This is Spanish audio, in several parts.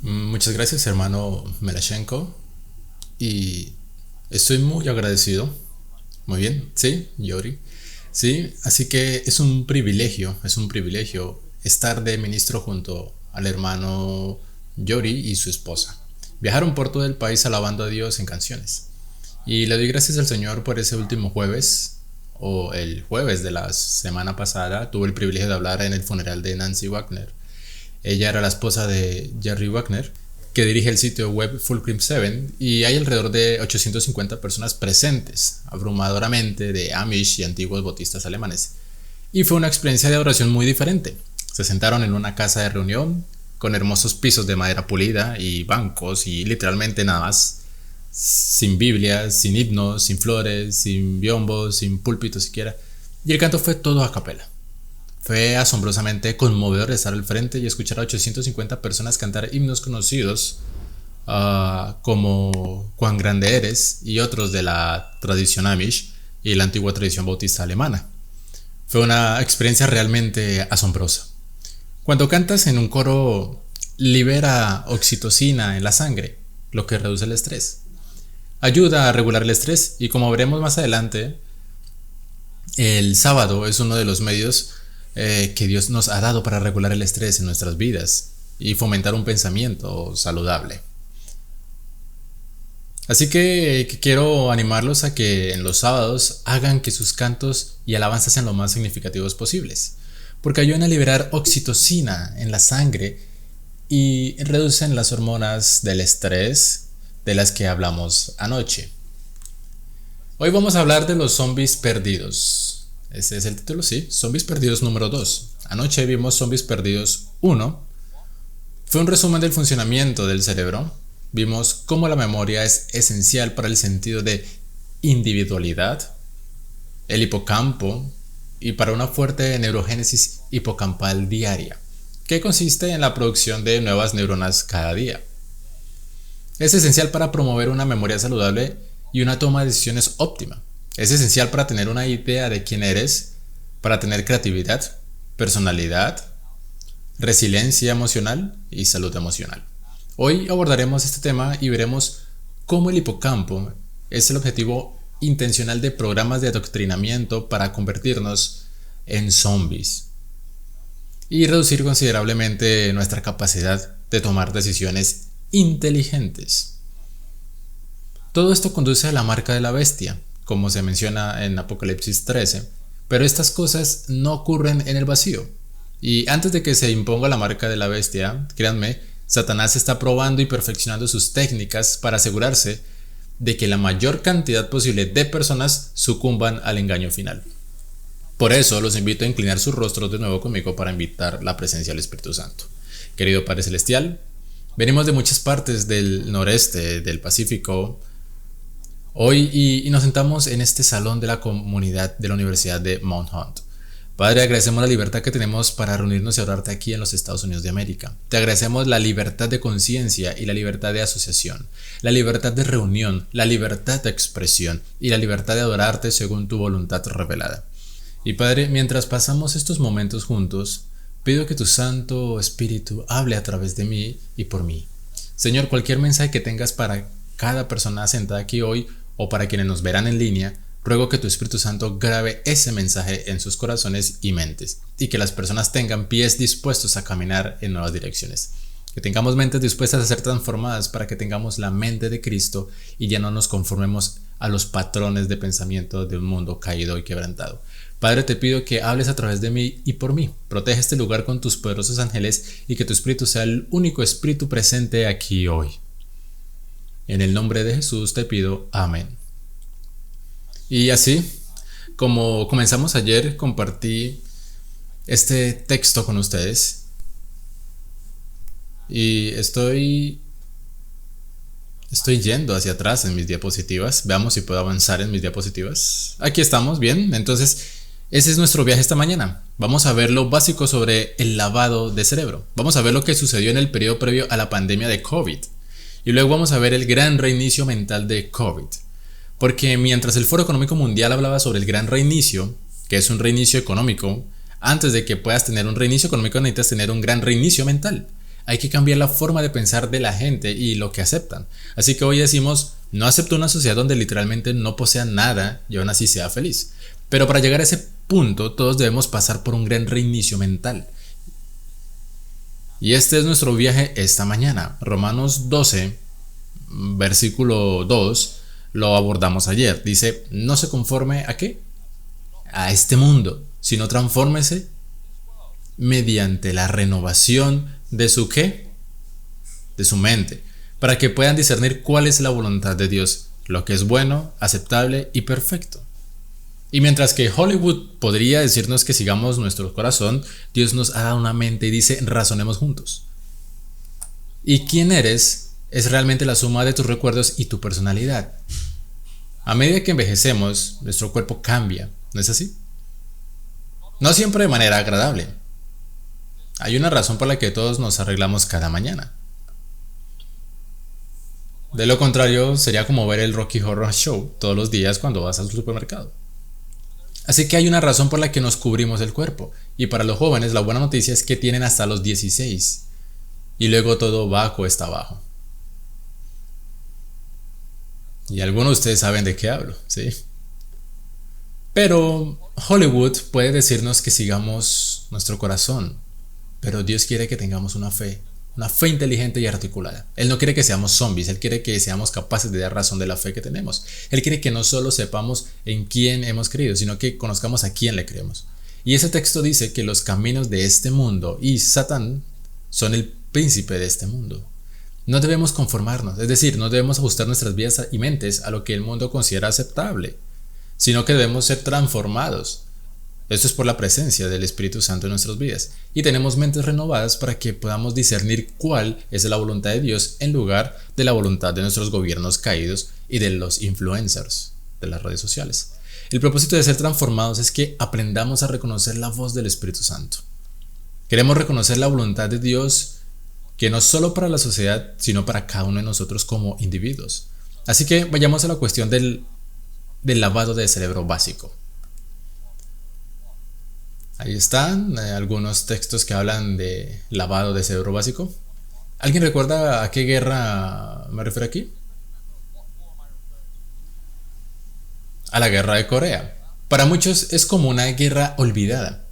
Muchas gracias, hermano Melashenko. Y estoy muy agradecido. Muy bien, sí, Yori. Sí, así que es un privilegio estar de ministro junto al hermano Yori y su esposa. Viajaron por todo el país alabando a Dios en canciones. Y le doy gracias al Señor por ese último jueves, o el jueves de la semana pasada. Tuve el privilegio de hablar en el funeral de Nancy Wagner. Ella era la esposa de Jerry Wagner, que dirige el sitio web Fulcrum 7, y hay alrededor de 850 personas presentes, abrumadoramente de Amish y antiguos bautistas alemanes. Y fue una experiencia de adoración muy diferente. Se sentaron en una casa de reunión con hermosos pisos de madera pulida y bancos y literalmente nada más, sin Biblias, sin himnos, sin flores, sin biombos, sin púlpito siquiera. Y el canto fue todo a capela. Fue asombrosamente conmovedor estar al frente y escuchar a 850 personas cantar himnos conocidos, como Cuán grande eres y otros de la tradición Amish y la antigua tradición bautista alemana. Fue una experiencia realmente asombrosa. Cuando cantas en un coro, libera oxitocina en la sangre, lo que reduce el estrés. Ayuda a regular el estrés y, como veremos más adelante, el sábado es uno de los medios que Dios nos ha dado para regular el estrés en nuestras vidas y fomentar un pensamiento saludable. Así que quiero animarlos a que en los sábados hagan que sus cantos y alabanzas sean lo más significativos posibles, porque ayudan a liberar oxitocina en la sangre y reducen las hormonas del estrés de las que hablamos anoche. Hoy vamos a hablar de los zombies perdidos. Ese es el título, sí. Zombies perdidos número 2. Anoche vimos Zombies perdidos 1. Fue un resumen del funcionamiento del cerebro. Vimos cómo la memoria es esencial para el sentido de individualidad, el hipocampo y para una fuerte neurogénesis hipocampal diaria, que consiste en la producción de nuevas neuronas cada día. Es esencial para promover una memoria saludable y una toma de decisiones óptima. Es esencial para tener una idea de quién eres, para tener creatividad, personalidad, resiliencia emocional y salud emocional. Hoy abordaremos este tema y veremos cómo el hipocampo es el objetivo intencional de programas de adoctrinamiento para convertirnos en zombies y reducir considerablemente nuestra capacidad de tomar decisiones inteligentes. Todo esto conduce a la marca de la bestia, como se menciona en Apocalipsis 13, pero estas cosas no ocurren en el vacío. Y antes de que se imponga la marca de la bestia, créanme, Satanás está probando y perfeccionando sus técnicas para asegurarse de que la mayor cantidad posible de personas sucumban al engaño final. Por eso los invito a inclinar sus rostros de nuevo conmigo para invitar la presencia del Espíritu Santo. Querido Padre Celestial, venimos de muchas partes del noreste, del Pacífico, hoy y nos sentamos en este salón de la comunidad de la Universidad de Mount Hunt. Padre, agradecemos la libertad que tenemos para reunirnos y orarte aquí en los Estados Unidos de América. Te agradecemos la libertad de conciencia y la libertad de asociación, la libertad de reunión, la libertad de expresión y la libertad de adorarte según tu voluntad revelada. Y Padre, mientras pasamos estos momentos juntos, pido que tu Santo Espíritu hable a través de mí y por mí. Señor, cualquier mensaje que tengas para cada persona sentada aquí hoy o para quienes nos verán en línea, ruego que tu Espíritu Santo grabe ese mensaje en sus corazones y mentes y que las personas tengan pies dispuestos a caminar en nuevas direcciones. Que tengamos mentes dispuestas a ser transformadas para que tengamos la mente de Cristo y ya no nos conformemos a los patrones de pensamiento de un mundo caído y quebrantado. Padre, te pido que hables a través de mí y por mí. Protege este lugar con tus poderosos ángeles y que tu Espíritu sea el único Espíritu presente aquí hoy. En el nombre de Jesús te pido, amén. Y así, como comenzamos ayer, compartí este texto con ustedes y estoy yendo hacia atrás en mis diapositivas. Veamos si puedo avanzar en mis diapositivas. Aquí estamos, bien. Entonces, ese es nuestro viaje esta mañana. Vamos a ver lo básico sobre el lavado de cerebro. Vamos a ver lo que sucedió en el periodo previo a la pandemia de COVID. Y luego vamos a ver el gran reinicio mental de COVID. Porque mientras el Foro Económico Mundial hablaba sobre el gran reinicio, que es un reinicio económico, antes de que puedas tener un reinicio económico necesitas tener un gran reinicio mental. Hay que cambiar la forma de pensar de la gente y lo que aceptan. Así que hoy decimos, no acepto una sociedad donde literalmente no posea nada y aún así sea feliz. Pero para llegar a ese punto, todos debemos pasar por un gran reinicio mental. Y este es nuestro viaje esta mañana. Romanos 12, versículo 2, lo abordamos ayer. Dice, no se conforme ¿a qué? A este mundo, sino transfórmese mediante la renovación de su ¿qué? De su mente, para que puedan discernir cuál es la voluntad de Dios, lo que es bueno, aceptable y perfecto. Y mientras que Hollywood podría decirnos que sigamos nuestro corazón, Dios nos ha dado una mente y dice, razonemos juntos. ¿Y quién eres? Es realmente la suma de tus recuerdos y tu personalidad. A medida que envejecemos, nuestro cuerpo cambia, ¿no es así? No siempre de manera agradable. Hay una razón por la que todos nos arreglamos cada mañana. De lo contrario, sería como ver el Rocky Horror Show todos los días cuando vas al supermercado. Así que hay una razón por la que nos cubrimos el cuerpo. Y para los jóvenes la buena noticia es que tienen hasta los 16. Y luego todo va cuesta abajo. Y algunos de ustedes saben de qué hablo, ¿sí? Pero Hollywood puede decirnos que sigamos nuestro corazón. Pero Dios quiere que tengamos una fe inteligente y articulada. Él no quiere que seamos zombies, Él quiere que seamos capaces de dar razón de la fe que tenemos. Él quiere que no solo sepamos en quién hemos creído, sino que conozcamos a quién le creemos. Y ese texto dice que los caminos de este mundo y Satán son el príncipe de este mundo. No debemos conformarnos, es decir, no debemos ajustar nuestras vidas y mentes a lo que el mundo considera aceptable, sino que debemos ser transformados. Esto es por la presencia del Espíritu Santo en nuestras vidas. Y tenemos mentes renovadas para que podamos discernir cuál es la voluntad de Dios en lugar de la voluntad de nuestros gobiernos caídos y de los influencers de las redes sociales. El propósito de ser transformados es que aprendamos a reconocer la voz del Espíritu Santo. Queremos reconocer la voluntad de Dios, que no solo para la sociedad, sino para cada uno de nosotros como individuos. Así que vayamos a la cuestión del lavado de cerebro básico. Ahí están algunos textos que hablan de lavado de cerebro básico. ¿Alguien recuerda a qué guerra me refiero aquí? A la guerra de Corea. Para muchos es como una guerra olvidada.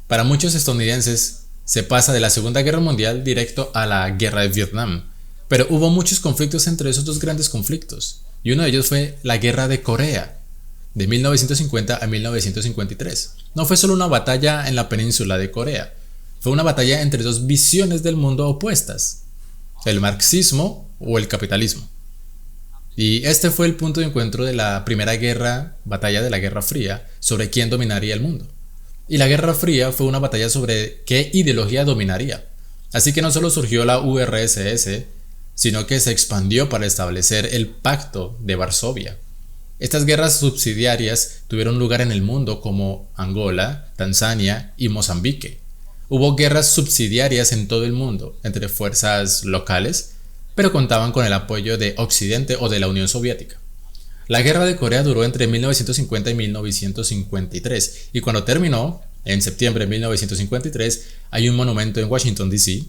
Para muchos estadounidenses se pasa de la Segunda Guerra Mundial directo a la guerra de Vietnam. Pero hubo muchos conflictos entre esos dos grandes conflictos. Y uno de ellos fue la guerra de Corea, de 1950 a 1953. No fue solo una batalla en la península de Corea, fue una batalla entre dos visiones del mundo opuestas, el marxismo o el capitalismo. Y este fue el punto de encuentro de la primera batalla de la Guerra Fría, sobre quién dominaría el mundo. Y la Guerra Fría fue una batalla sobre qué ideología dominaría. Así que no solo surgió la URSS, sino que se expandió para establecer el Pacto de Varsovia. Estas guerras subsidiarias tuvieron lugar en el mundo como Angola, Tanzania y Mozambique. Hubo guerras subsidiarias en todo el mundo entre fuerzas locales, pero contaban con el apoyo de Occidente o de la Unión Soviética. La guerra de Corea duró entre 1950 y 1953 y cuando terminó, en septiembre de 1953, hay un monumento en Washington, D.C.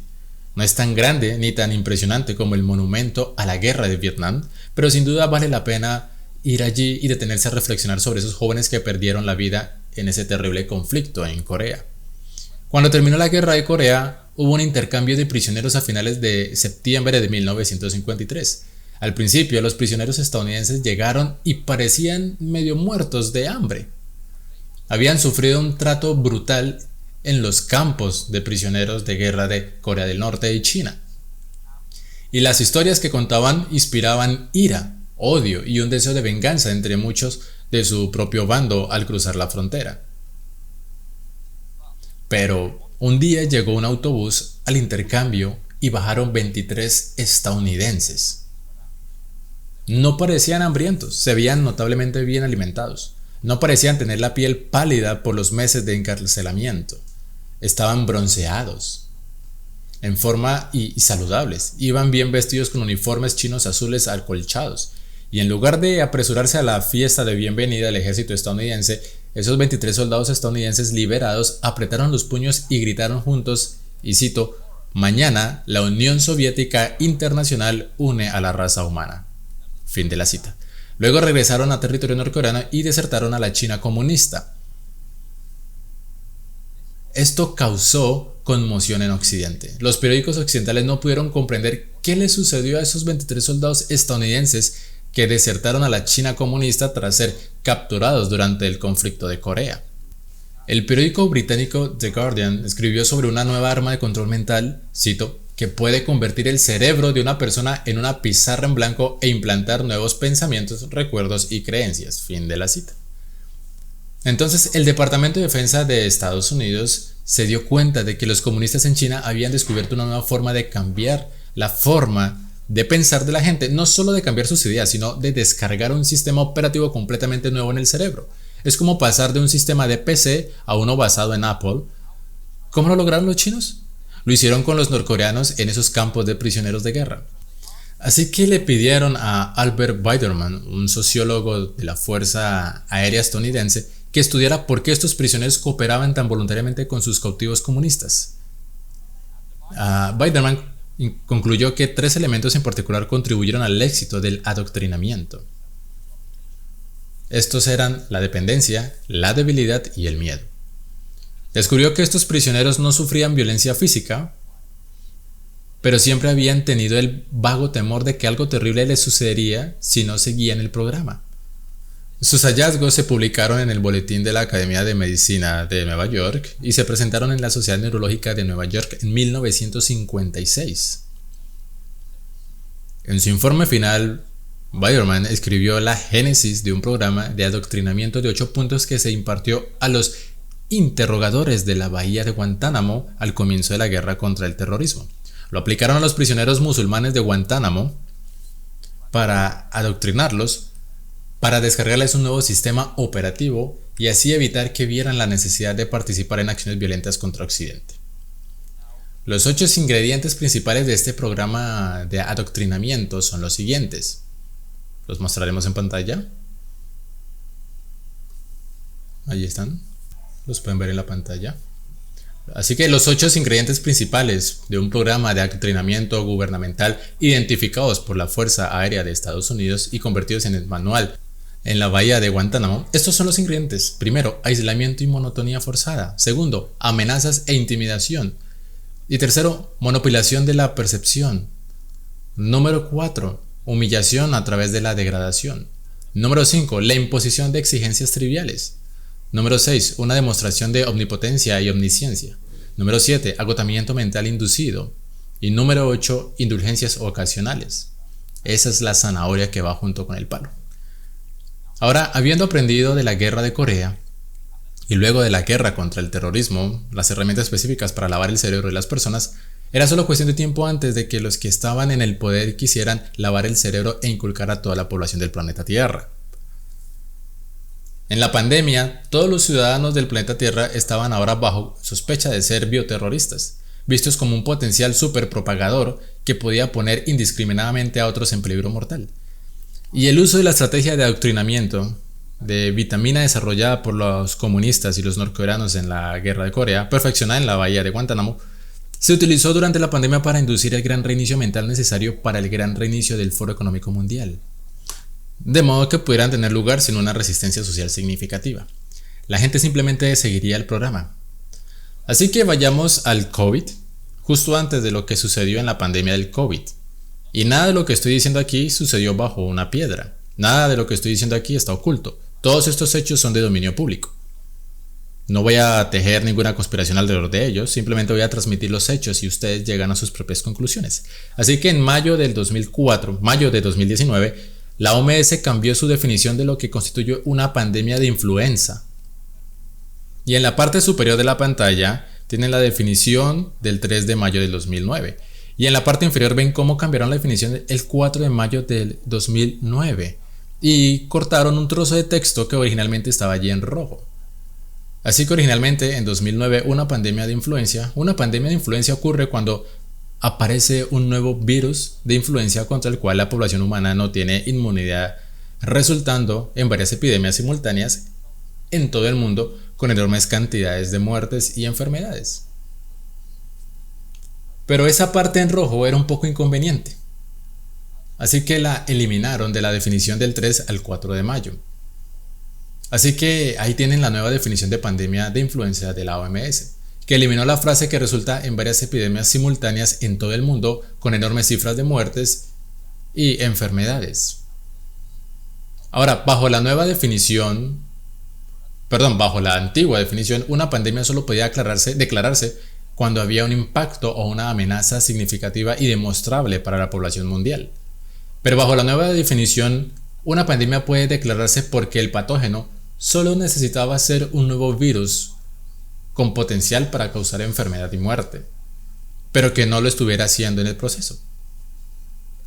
No es tan grande ni tan impresionante como el monumento a la guerra de Vietnam, pero sin duda vale la pena ir allí y detenerse a reflexionar sobre esos jóvenes que perdieron la vida en ese terrible conflicto en Corea. Cuando terminó la guerra de Corea, hubo un intercambio de prisioneros a finales de septiembre de 1953. Al principio, los prisioneros estadounidenses llegaron y parecían medio muertos de hambre. Habían sufrido un trato brutal en los campos de prisioneros de guerra de Corea del Norte y China. Y las historias que contaban inspiraban ira, odio y un deseo de venganza entre muchos de su propio bando al cruzar la frontera. Pero un día llegó un autobús al intercambio y bajaron 23 estadounidenses. No parecían hambrientos, se veían notablemente bien alimentados. No parecían tener la piel pálida por los meses de encarcelamiento. Estaban bronceados, en forma y saludables. Iban bien vestidos con uniformes chinos azules acolchados. Y en lugar de apresurarse a la fiesta de bienvenida al ejército estadounidense, esos 23 soldados estadounidenses liberados apretaron los puños y gritaron juntos, y cito, Mañana, la Unión Soviética Internacional une a la raza humana. Fin de la cita. Luego regresaron a territorio norcoreano y desertaron a la China comunista. Esto causó conmoción en Occidente. Los periódicos occidentales no pudieron comprender qué le sucedió a esos 23 soldados estadounidenses que desertaron a la China comunista tras ser capturados durante el conflicto de Corea. El periódico británico The Guardian escribió sobre una nueva arma de control mental, cito, que puede convertir el cerebro de una persona en una pizarra en blanco e implantar nuevos pensamientos, recuerdos y creencias. Fin de la cita. Entonces, el Departamento de Defensa de Estados Unidos se dio cuenta de que los comunistas en China habían descubierto una nueva forma de cambiar la forma de pensar de la gente, no solo de cambiar sus ideas, sino de descargar un sistema operativo completamente nuevo en el cerebro. Es como pasar de un sistema de PC a uno basado en Apple. ¿Cómo lo lograron los chinos? Lo hicieron con los norcoreanos en esos campos de prisioneros de guerra. Así que le pidieron a Albert Biderman, un sociólogo de la Fuerza Aérea estadounidense, que estudiara por qué estos prisioneros cooperaban tan voluntariamente con sus cautivos comunistas. Biderman concluyó que 3 elementos en particular contribuyeron al éxito del adoctrinamiento. Estos eran la dependencia, la debilidad y el miedo. Descubrió que estos prisioneros no sufrían violencia física, pero siempre habían tenido el vago temor de que algo terrible les sucedería si no seguían el programa. Sus hallazgos se publicaron en el Boletín de la Academia de Medicina de Nueva York y se presentaron en la Sociedad Neurológica de Nueva York en 1956. En su informe final, Biderman escribió la génesis de un programa de adoctrinamiento de 8 puntos que se impartió a los interrogadores de la bahía de Guantánamo al comienzo de la guerra contra el terrorismo. Lo aplicaron a los prisioneros musulmanes de Guantánamo para adoctrinarlos, para descargarles un nuevo sistema operativo y así evitar que vieran la necesidad de participar en acciones violentas contra Occidente. Los 8 ingredientes principales de este programa de adoctrinamiento son los siguientes. Los mostraremos en pantalla. Ahí están. Los pueden ver en la pantalla. Así que los 8 ingredientes principales de un programa de adoctrinamiento gubernamental identificados por la Fuerza Aérea de Estados Unidos y convertidos en el manual en la bahía de Guantánamo. Estos son los ingredientes. Primero, aislamiento y monotonía forzada. Segundo, amenazas e intimidación. Y tercero, manipulación de la percepción. Número 4, humillación a través de la degradación. Número 5, la imposición de exigencias triviales. Número 6, una demostración de omnipotencia y omnisciencia. Número 7, agotamiento mental inducido. Y número 8, indulgencias ocasionales. Esa es la zanahoria que va junto con el palo. Ahora, habiendo aprendido de la guerra de Corea y luego de la guerra contra el terrorismo, las herramientas específicas para lavar el cerebro de las personas, era solo cuestión de tiempo antes de que los que estaban en el poder quisieran lavar el cerebro e inculcar a toda la población del planeta Tierra. En la pandemia, todos los ciudadanos del planeta Tierra estaban ahora bajo sospecha de ser bioterroristas, vistos como un potencial superpropagador que podía poner indiscriminadamente a otros en peligro mortal. Y el uso de la estrategia de adoctrinamiento de vitamina desarrollada por los comunistas y los norcoreanos en la guerra de Corea, perfeccionada en la bahía de Guantánamo, se utilizó durante la pandemia para inducir el gran reinicio mental necesario para el gran reinicio del Foro Económico Mundial, de modo que pudieran tener lugar sin una resistencia social significativa. La gente simplemente seguiría el programa. Así que vayamos al COVID, justo antes de lo que sucedió en la pandemia del COVID. Y nada de lo que estoy diciendo aquí sucedió bajo una piedra. Nada de lo que estoy diciendo aquí está oculto. Todos estos hechos son de dominio público. No voy a tejer ninguna conspiración alrededor de ellos, simplemente voy a transmitir los hechos y ustedes llegan a sus propias conclusiones. Así que en mayo de 2019, la OMS cambió su definición de lo que constituye una pandemia de influenza. Y en la parte superior de la pantalla tienen la definición del 3 de mayo del 2009. Y en la parte inferior ven cómo cambiaron la definición el 4 de mayo del 2009. Y cortaron un trozo de texto que originalmente estaba allí en rojo. Así que originalmente en 2009 una pandemia de influencia ocurre cuando aparece un nuevo virus de influencia contra el cual la población humana no tiene inmunidad, resultando en varias epidemias simultáneas en todo el mundo con enormes cantidades de muertes y enfermedades. Pero esa parte en rojo era un poco inconveniente. Así que la eliminaron de la definición del 3 al 4 de mayo. Así que ahí tienen la nueva definición de pandemia de influenza de la OMS, que eliminó la frase que resulta en varias epidemias simultáneas en todo el mundo con enormes cifras de muertes y enfermedades. Ahora, bajo la antigua definición, una pandemia solo podía declararse cuando había un impacto o una amenaza significativa y demostrable para la población mundial. Pero bajo la nueva definición, una pandemia puede declararse porque el patógeno solo necesitaba ser un nuevo virus con potencial para causar enfermedad y muerte, pero que no lo estuviera haciendo en el proceso.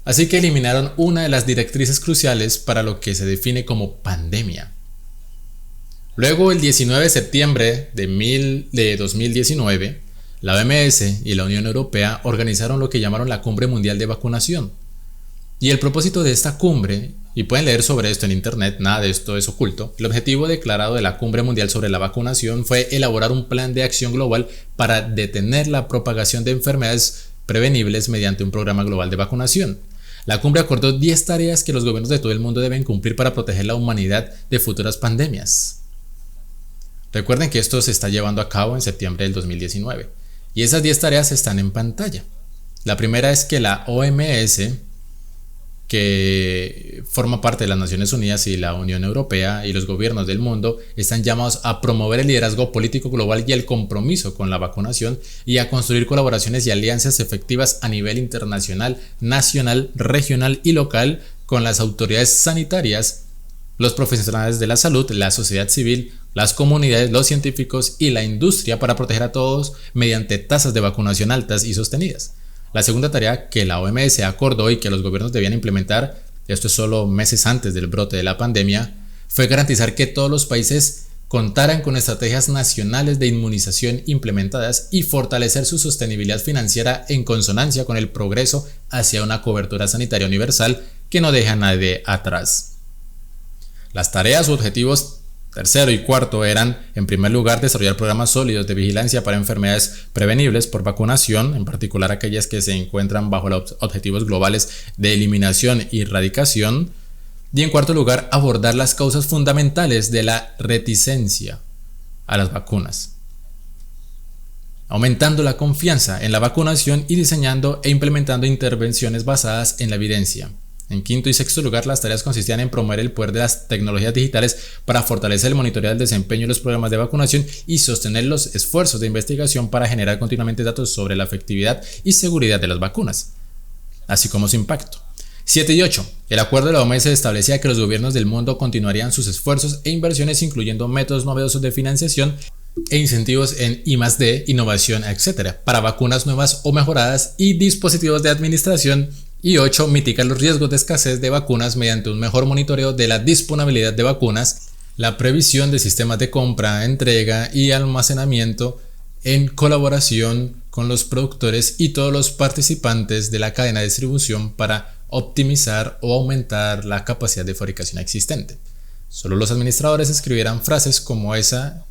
Así que eliminaron una de las directrices cruciales para lo que se define como pandemia. Luego, el 19 de septiembre de 2019, la OMS y la Unión Europea organizaron lo que llamaron la Cumbre Mundial de Vacunación. Y el propósito de esta cumbre, y pueden leer sobre esto en internet, nada de esto es oculto, el objetivo declarado de la Cumbre Mundial sobre la Vacunación fue elaborar un plan de acción global para detener la propagación de enfermedades prevenibles mediante un programa global de vacunación. La cumbre acordó 10 tareas que los gobiernos de todo el mundo deben cumplir para proteger la humanidad de futuras pandemias. Recuerden que esto se está llevando a cabo en septiembre del 2019, y esas 10 tareas están en pantalla. La primera es que la OMS, que forma parte de las Naciones Unidas y la Unión Europea y los gobiernos del mundo, están llamados a promover el liderazgo político global y el compromiso con la vacunación y a construir colaboraciones y alianzas efectivas a nivel internacional, nacional, regional y local con las autoridades sanitarias, los profesionales de la salud, la sociedad civil, las comunidades, los científicos y la industria para proteger a todos mediante tasas de vacunación altas y sostenidas. La segunda tarea que la OMS acordó y que los gobiernos debían implementar, esto es solo meses antes del brote de la pandemia, fue garantizar que todos los países contaran con estrategias nacionales de inmunización implementadas y fortalecer su sostenibilidad financiera en consonancia con el progreso hacia una cobertura sanitaria universal que no deja a nadie atrás. Las tareas u objetivos tercero y cuarto eran, en primer lugar, desarrollar programas sólidos de vigilancia para enfermedades prevenibles por vacunación, en particular aquellas que se encuentran bajo los objetivos globales de eliminación y erradicación. Y en cuarto lugar, abordar las causas fundamentales de la reticencia a las vacunas, aumentando la confianza en la vacunación y diseñando e implementando intervenciones basadas en la evidencia. En quinto y sexto lugar, las tareas consistían en promover el poder de las tecnologías digitales para fortalecer el monitoreo del desempeño de los programas de vacunación y sostener los esfuerzos de investigación para generar continuamente datos sobre la efectividad y seguridad de las vacunas, así como su impacto. 7 y 8. El acuerdo de la OMS establecía que los gobiernos del mundo continuarían sus esfuerzos e inversiones, incluyendo métodos novedosos de financiación e incentivos en I+D, innovación, etc., para vacunas nuevas o mejoradas y dispositivos de administración. Y 8. Mitigar los riesgos de escasez de vacunas mediante un mejor monitoreo de la disponibilidad de vacunas, la previsión de sistemas de compra, entrega y almacenamiento en colaboración con los productores y todos los participantes de la cadena de distribución para optimizar o aumentar la capacidad de fabricación existente. Solo los administradores escribieran frases como esa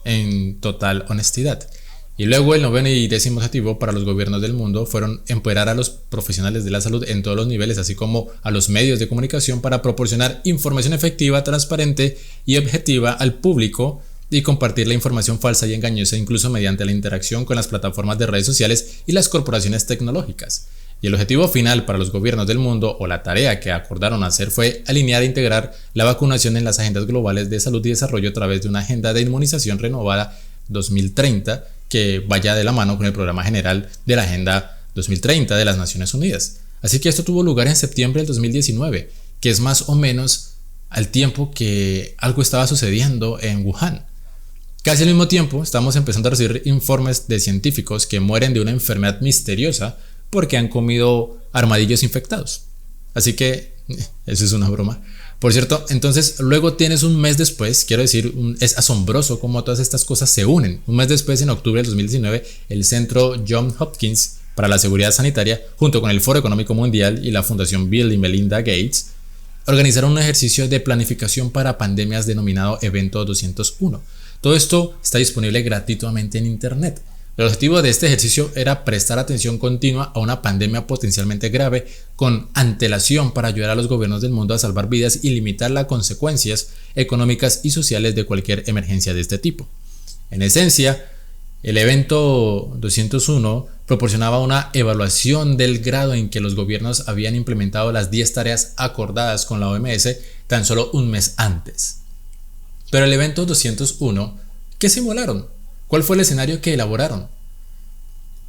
en total honestidad. Y luego el noveno y décimo objetivo para los gobiernos del mundo fueron empoderar a los profesionales de la salud en todos los niveles, así como a los medios de comunicación para proporcionar información efectiva, transparente y objetiva al público y compartir la información falsa y engañosa incluso mediante la interacción con las plataformas de redes sociales y las corporaciones tecnológicas. Y el objetivo final para los gobiernos del mundo, o la tarea que acordaron hacer, fue alinear e integrar la vacunación en las agendas globales de salud y desarrollo a través de una agenda de inmunización renovada 2030 que vaya de la mano con el programa general de la Agenda 2030 de las Naciones Unidas. Así que esto tuvo lugar en septiembre del 2019, que es más o menos al tiempo que algo estaba sucediendo en Wuhan. Casi al mismo tiempo estamos empezando a recibir informes de científicos que mueren de una enfermedad misteriosa porque han comido armadillos infectados. Así que eso es una broma. Por cierto, entonces luego tienes un mes después, quiero decir, es asombroso cómo todas estas cosas se unen. Un mes después, en octubre del 2019, el Centro Johns Hopkins para la Seguridad Sanitaria, junto con el Foro Económico Mundial y la Fundación Bill y Melinda Gates, organizaron un ejercicio de planificación para pandemias denominado Evento 201. Todo esto está disponible gratuitamente en internet. El objetivo de este ejercicio era prestar atención continua a una pandemia potencialmente grave con antelación para ayudar a los gobiernos del mundo a salvar vidas y limitar las consecuencias económicas y sociales de cualquier emergencia de este tipo. En esencia, el evento 201 proporcionaba una evaluación del grado en que los gobiernos habían implementado las 10 tareas acordadas con la OMS tan solo un mes antes. Pero el evento 201, ¿qué simularon? ¿Cuál fue el escenario que elaboraron?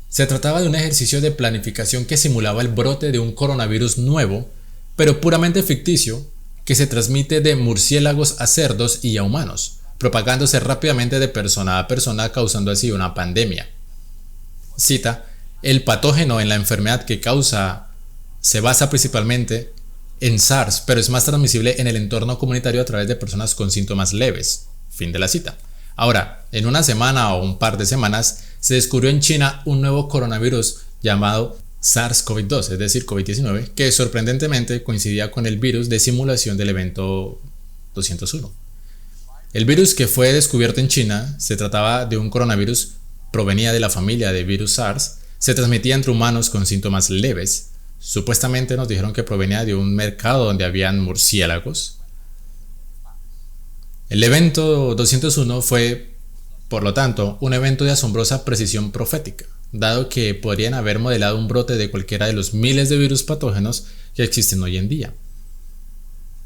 Se trataba de un ejercicio de planificación que simulaba el brote de un coronavirus nuevo, pero puramente ficticio, que se transmite de murciélagos a cerdos y a humanos, propagándose rápidamente de persona a persona, causando así una pandemia. Cita: el patógeno en la enfermedad que causa se basa principalmente en SARS, pero es más transmisible en el entorno comunitario a través de personas con síntomas leves. Fin de la cita. Ahora, en una semana o un par de semanas, se descubrió en China un nuevo coronavirus llamado SARS-CoV-2, es decir, COVID-19, que sorprendentemente coincidía con el virus de simulación del evento 201. El virus que fue descubierto en China se trataba de un coronavirus, provenía de la familia de virus SARS, se transmitía entre humanos con síntomas leves. Supuestamente nos dijeron que provenía de un mercado donde habían murciélagos. El evento 201 fue, por lo tanto, un evento de asombrosa precisión profética, dado que podrían haber modelado un brote de cualquiera de los miles de virus patógenos que existen hoy en día.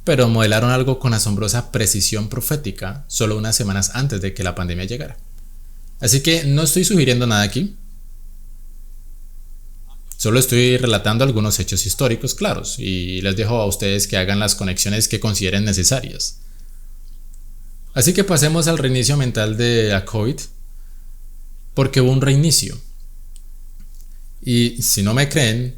Pero modelaron algo con asombrosa precisión profética solo unas semanas antes de que la pandemia llegara. Así que no estoy sugiriendo nada aquí, solo estoy relatando algunos hechos históricos claros y les dejo a ustedes que hagan las conexiones que consideren necesarias. Así que pasemos al reinicio mental de la COVID, porque hubo un reinicio. Y si no me creen,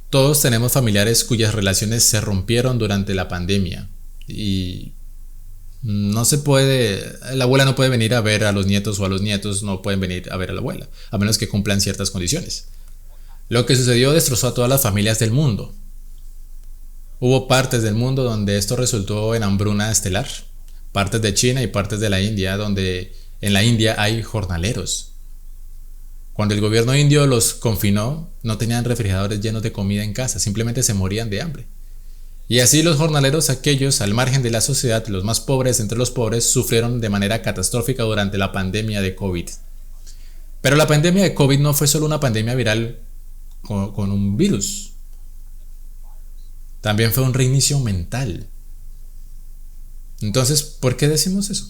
todos tenemos familiares cuyas relaciones se rompieron durante la pandemia. Y no se puede, la abuela no puede venir a ver a los nietos o a los nietos no pueden venir a ver a la abuela, a menos que cumplan ciertas condiciones. Lo que sucedió destrozó a todas las familias del mundo. Hubo partes del mundo donde esto resultó en hambruna estelar. Partes de China y partes de la India, donde en la India hay jornaleros. Cuando el gobierno indio los confinó, no tenían refrigeradores llenos de comida en casa, simplemente se morían de hambre. Y así los jornaleros, aquellos al margen de la sociedad, los más pobres entre los pobres, sufrieron de manera catastrófica durante la pandemia de COVID. Pero la pandemia de COVID no fue solo una pandemia viral con un virus. También fue un reinicio mental. Entonces, ¿por qué decimos eso?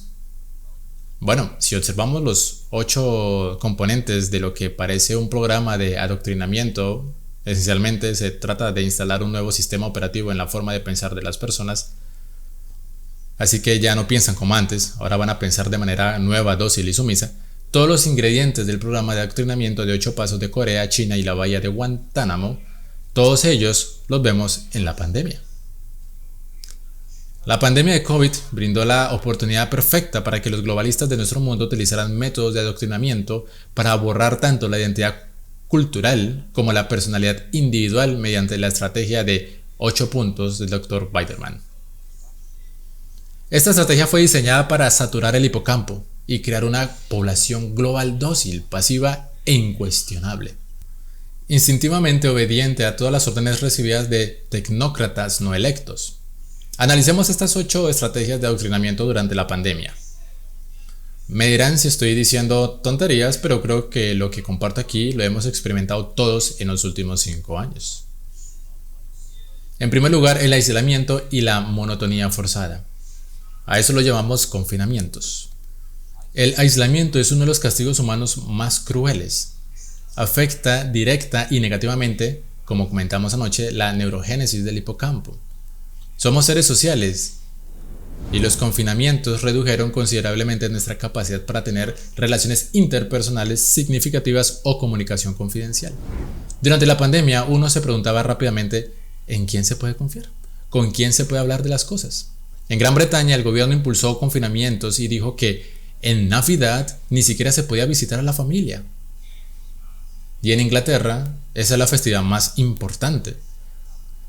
Bueno, si observamos los 8 componentes de lo que parece un programa de adoctrinamiento, esencialmente se trata de instalar un nuevo sistema operativo en la forma de pensar de las personas. Así que ya no piensan como antes, ahora van a pensar de manera nueva, dócil y sumisa. Todos los ingredientes del programa de adoctrinamiento de 8 pasos de Corea, China y la bahía de Guantánamo, todos ellos los vemos en la pandemia. La pandemia de COVID brindó la oportunidad perfecta para que los globalistas de nuestro mundo utilizaran métodos de adoctrinamiento para borrar tanto la identidad cultural como la personalidad individual mediante la estrategia de 8 puntos del Dr. Biderman. Esta estrategia fue diseñada para saturar el hipocampo y crear una población global dócil, pasiva e incuestionable, instintivamente obediente a todas las órdenes recibidas de tecnócratas no electos. Analicemos estas 8 estrategias de adoctrinamiento durante la pandemia. Me dirán si estoy diciendo tonterías, pero creo que lo que comparto aquí lo hemos experimentado todos en los últimos 5 años. En primer lugar, el aislamiento y la monotonía forzada. A eso lo llamamos confinamientos. El aislamiento es uno de los castigos humanos más crueles. Afecta directa y negativamente, como comentamos anoche, la neurogénesis del hipocampo. Somos seres sociales y los confinamientos redujeron considerablemente nuestra capacidad para tener relaciones interpersonales significativas o comunicación confidencial. Durante la pandemia, uno se preguntaba rápidamente ¿en quién se puede confiar? ¿Con quién se puede hablar de las cosas? En Gran Bretaña, el gobierno impulsó confinamientos y dijo que en Navidad ni siquiera se podía visitar a la familia. Y en Inglaterra, esa es la festividad más importante.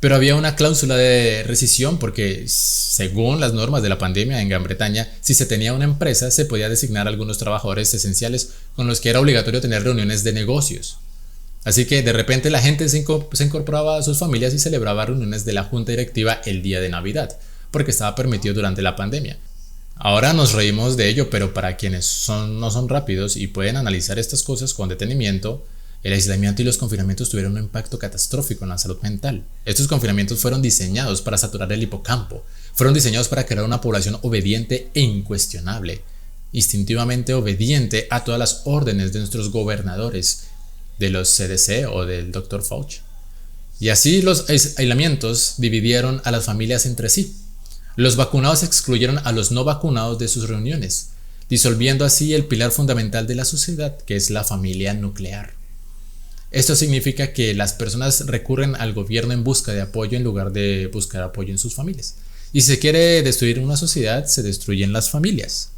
Pero había una cláusula de rescisión porque, según las normas de la pandemia en Gran Bretaña, si se tenía una empresa, se podía designar a algunos trabajadores esenciales con los que era obligatorio tener reuniones de negocios. Así que de repente la gente se incorporaba a sus familias y celebraba reuniones de la junta directiva el día de Navidad, porque estaba permitido durante la pandemia. Ahora nos reímos de ello, pero para quienes no son rápidos y pueden analizar estas cosas con detenimiento, el aislamiento y los confinamientos tuvieron un impacto catastrófico en la salud mental. Estos confinamientos fueron diseñados para saturar el hipocampo, fueron diseñados para crear una población obediente e incuestionable, instintivamente obediente a todas las órdenes de nuestros gobernadores, de los CDC o del Dr. Fauci. Y así los aislamientos dividieron a las familias entre sí. Los vacunados excluyeron a los no vacunados de sus reuniones, disolviendo así el pilar fundamental de la sociedad, que es la familia nuclear. Esto significa que las personas recurren al gobierno en busca de apoyo en lugar de buscar apoyo en sus familias. Y si se quiere destruir una sociedad, se destruyen las familias.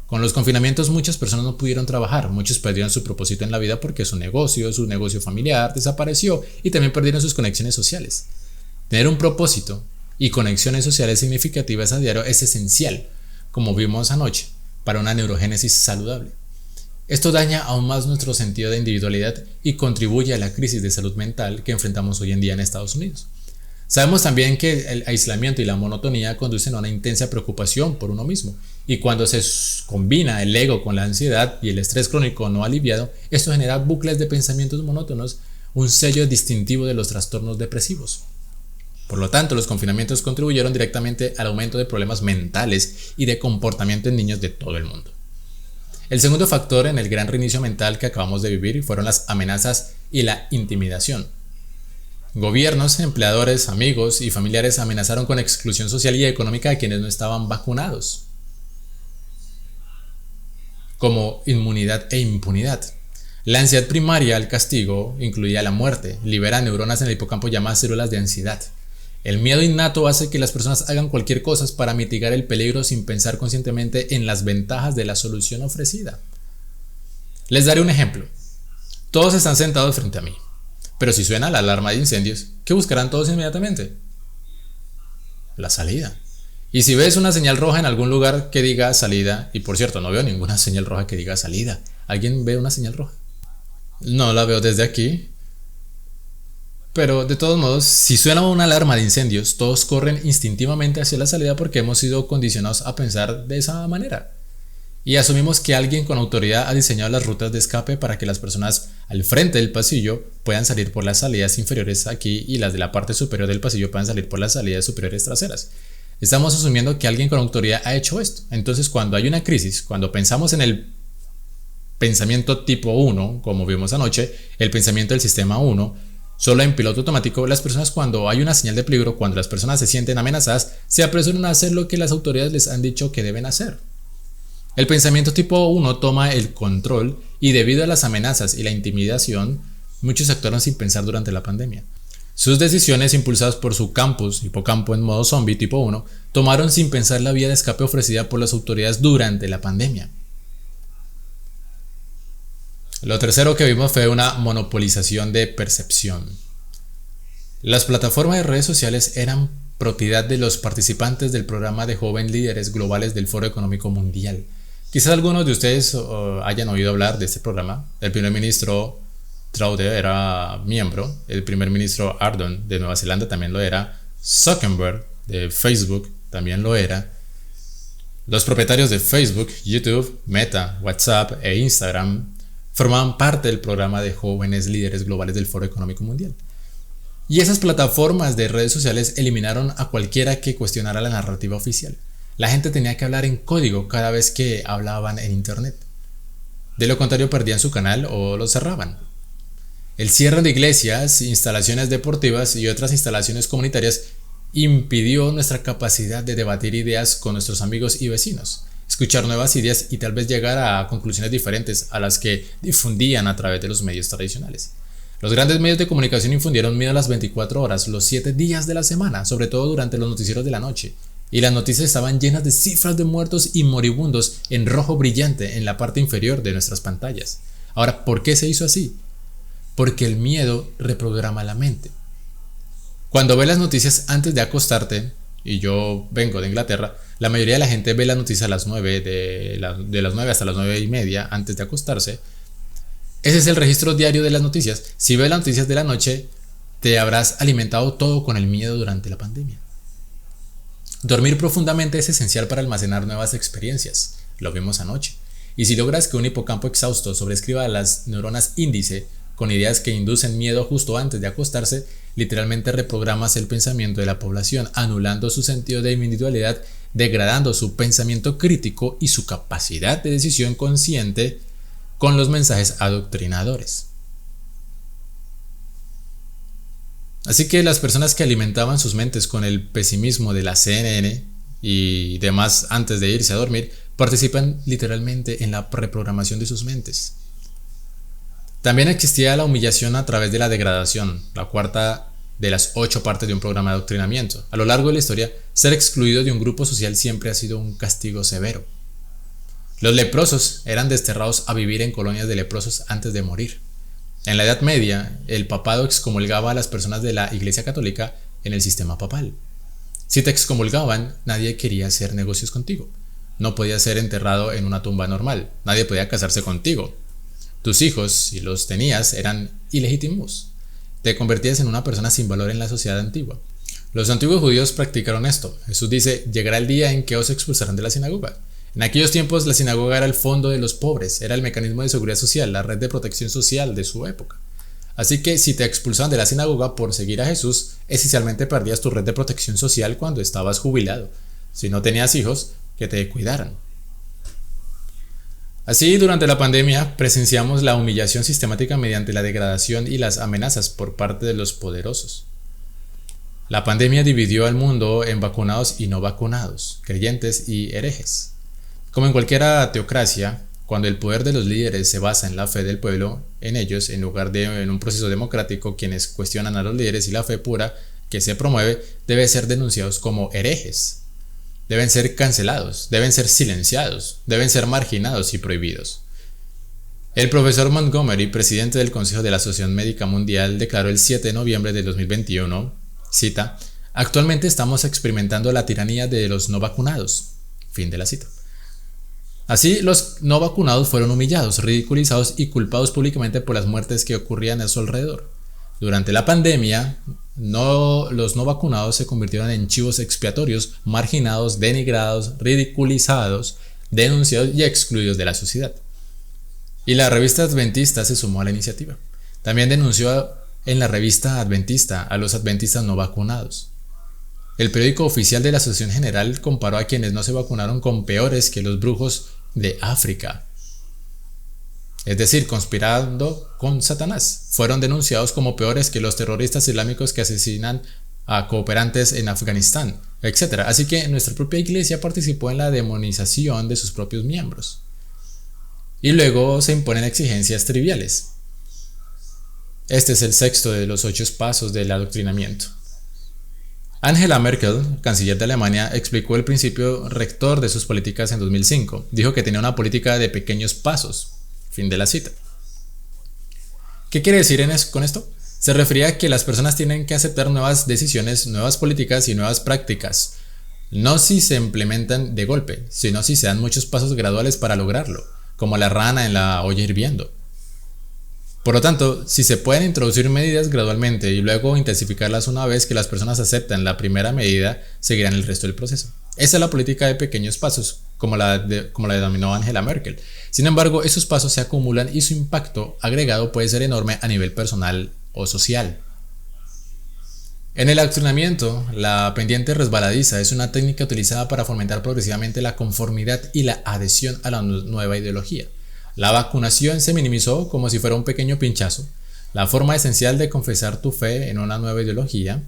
Con los confinamientos muchas personas no pudieron trabajar, muchos perdieron su propósito en la vida porque su negocio familiar desapareció y también perdieron sus conexiones sociales. Tener un propósito y conexiones sociales significativas a diario es esencial, como vimos anoche, para una neurogénesis saludable. Esto daña aún más nuestro sentido de individualidad y contribuye a la crisis de salud mental que enfrentamos hoy en día en Estados Unidos. Sabemos también que el aislamiento y la monotonía conducen a una intensa preocupación por uno mismo, y cuando se combina el ego con la ansiedad y el estrés crónico no aliviado, esto genera bucles de pensamientos monótonos, un sello distintivo de los trastornos depresivos. Por lo tanto, los confinamientos contribuyeron directamente al aumento de problemas mentales y de comportamiento en niños de todo el mundo. El segundo factor en el gran reinicio mental que acabamos de vivir fueron las amenazas y la intimidación. Gobiernos, empleadores, amigos y familiares amenazaron con exclusión social y económica a quienes no estaban vacunados, como inmunidad e impunidad. La ansiedad primaria al castigo incluía la muerte, libera neuronas en el hipocampo llamadas células de ansiedad. El miedo innato hace que las personas hagan cualquier cosa para mitigar el peligro sin pensar conscientemente en las ventajas de la solución ofrecida. Les daré un ejemplo. Todos están sentados frente a mí, pero si suena la alarma de incendios, ¿qué buscarán todos inmediatamente? La salida. Y si ves una señal roja en algún lugar que diga salida, y por cierto, no veo ninguna señal roja que diga salida. ¿Alguien ve una señal roja? No la veo desde aquí. Pero de todos modos, si suena una alarma de incendios, todos corren instintivamente hacia la salida porque hemos sido condicionados a pensar de esa manera. Y asumimos que alguien con autoridad ha diseñado las rutas de escape para que las personas al frente del pasillo puedan salir por las salidas inferiores aquí y las de la parte superior del pasillo puedan salir por las salidas superiores traseras. Estamos asumiendo que alguien con autoridad ha hecho esto. Entonces, cuando hay una crisis, cuando pensamos en el pensamiento tipo 1, como vimos anoche, el pensamiento del sistema 1, solo en piloto automático, las personas cuando hay una señal de peligro, cuando las personas se sienten amenazadas, se apresuran a hacer lo que las autoridades les han dicho que deben hacer. El pensamiento tipo 1 toma el control y debido a las amenazas y la intimidación, muchos actuaron sin pensar durante la pandemia. Sus decisiones, impulsadas por su hipocampo en modo zombie tipo 1, tomaron sin pensar la vía de escape ofrecida por las autoridades durante la pandemia. Lo tercero que vimos fue una monopolización de percepción. Las plataformas de redes sociales eran propiedad de los participantes del programa de jóvenes líderes globales del Foro Económico Mundial. Quizás algunos de ustedes hayan oído hablar de este programa. El primer ministro Trudeau era miembro, el primer ministro Ardern de Nueva Zelanda también lo era, Zuckerberg de Facebook también lo era. Los propietarios de Facebook, YouTube, Meta, WhatsApp e Instagram formaban parte del programa de jóvenes líderes globales del Foro Económico Mundial. Y esas plataformas de redes sociales eliminaron a cualquiera que cuestionara la narrativa oficial. La gente tenía que hablar en código cada vez que hablaban en internet. De lo contrario perdían su canal o lo cerraban. El cierre de iglesias, instalaciones deportivas y otras instalaciones comunitarias impidió nuestra capacidad de debatir ideas con nuestros amigos y vecinos, escuchar nuevas ideas y tal vez llegar a conclusiones diferentes a las que difundían a través de los medios tradicionales. Los grandes medios de comunicación infundieron miedo a las 24 horas, los 7 días de la semana, sobre todo durante los noticieros de la noche. Y las noticias estaban llenas de cifras de muertos y moribundos en rojo brillante en la parte inferior de nuestras pantallas. Ahora, ¿por qué se hizo así? Porque el miedo reprograma la mente. Cuando ves las noticias antes de acostarte, y yo vengo de Inglaterra, la mayoría de la gente ve las noticias a las 9, de las 9 hasta las 9:30 antes de acostarse. Ese es el registro diario de las noticias. Si ves las noticias de la noche, te habrás alimentado todo con el miedo durante la pandemia. Dormir profundamente es esencial para almacenar nuevas experiencias, lo vimos anoche. Y si logras que un hipocampo exhausto sobrescriba las neuronas índice con ideas que inducen miedo justo antes de acostarse, literalmente reprogramas el pensamiento de la población, anulando su sentido de individualidad, degradando su pensamiento crítico y su capacidad de decisión consciente con los mensajes adoctrinadores. Así que las personas que alimentaban sus mentes con el pesimismo de la CNN y demás antes de irse a dormir, participan literalmente en la reprogramación de sus mentes. También existía la humillación a través de la degradación, la cuarta de las 8 partes de un programa de adoctrinamiento. A lo largo de la historia, ser excluido de un grupo social siempre ha sido un castigo severo. Los leprosos eran desterrados a vivir en colonias de leprosos antes de morir. En la Edad Media, el papado excomulgaba a las personas de la Iglesia Católica en el sistema papal. Si te excomulgaban, nadie quería hacer negocios contigo. No podías ser enterrado en una tumba normal. Nadie podía casarse contigo. Tus hijos, si los tenías, eran ilegítimos. Te convertías en una persona sin valor en la sociedad antigua. Los antiguos judíos practicaron esto. Jesús dice: llegará el día en que os expulsarán de la sinagoga. En aquellos tiempos la sinagoga era el fondo de los pobres, era el mecanismo de seguridad social, la red de protección social de su época. Así que si te expulsaban de la sinagoga por seguir a Jesús, esencialmente perdías tu red de protección social cuando estabas jubilado. Si no tenías hijos, que te cuidaran. Así, durante la pandemia, presenciamos la humillación sistemática mediante la degradación y las amenazas por parte de los poderosos. La pandemia dividió al mundo en vacunados y no vacunados, creyentes y herejes. Como en cualquier teocracia, cuando el poder de los líderes se basa en la fe del pueblo, en ellos, en lugar de en un proceso democrático, quienes cuestionan a los líderes y la fe pura que se promueve, deben ser denunciados como herejes. Deben ser cancelados, deben ser silenciados, deben ser marginados y prohibidos. El profesor Montgomery, presidente del Consejo de la Asociación Médica Mundial, declaró el 7 de noviembre de 2021, cita: "Actualmente estamos experimentando la tiranía de los no vacunados". Fin de la cita. Así, los no vacunados fueron humillados, ridiculizados y culpados públicamente por las muertes que ocurrían a su alrededor. Durante la pandemia, los no vacunados se convirtieron en chivos expiatorios, marginados, denigrados, ridiculizados, denunciados y excluidos de la sociedad. Y la revista Adventista se sumó a la iniciativa. También denunció en la revista Adventista a los adventistas no vacunados. El periódico oficial de la Asociación General comparó a quienes no se vacunaron con peores que los brujos de África. Es decir, conspirando con Satanás. Fueron denunciados como peores que los terroristas islámicos que asesinan a cooperantes en Afganistán, etc. Así que nuestra propia iglesia participó en la demonización de sus propios miembros. Y luego se imponen exigencias triviales. Este es el sexto de los 8 pasos del adoctrinamiento. Angela Merkel, canciller de Alemania, explicó el principio rector de sus políticas en 2005. Dijo que tenía una política de pequeños pasos. Fin de la cita. ¿Qué quiere decir con esto? Se refería a que las personas tienen que aceptar nuevas decisiones, nuevas políticas y nuevas prácticas. No si se implementan de golpe, sino si se dan muchos pasos graduales para lograrlo, como la rana en la olla hirviendo. Por lo tanto, si se pueden introducir medidas gradualmente y luego intensificarlas una vez que las personas aceptan la primera medida, seguirán el resto del proceso. Esa es la política de pequeños pasos, como la denominó Angela Merkel. Sin embargo, esos pasos se acumulan y su impacto agregado puede ser enorme a nivel personal o social. En el adoctrinamiento, la pendiente resbaladiza es una técnica utilizada para fomentar progresivamente la conformidad y la adhesión a la nueva ideología. La vacunación se minimizó como si fuera un pequeño pinchazo, la forma esencial de confesar tu fe en una nueva ideología.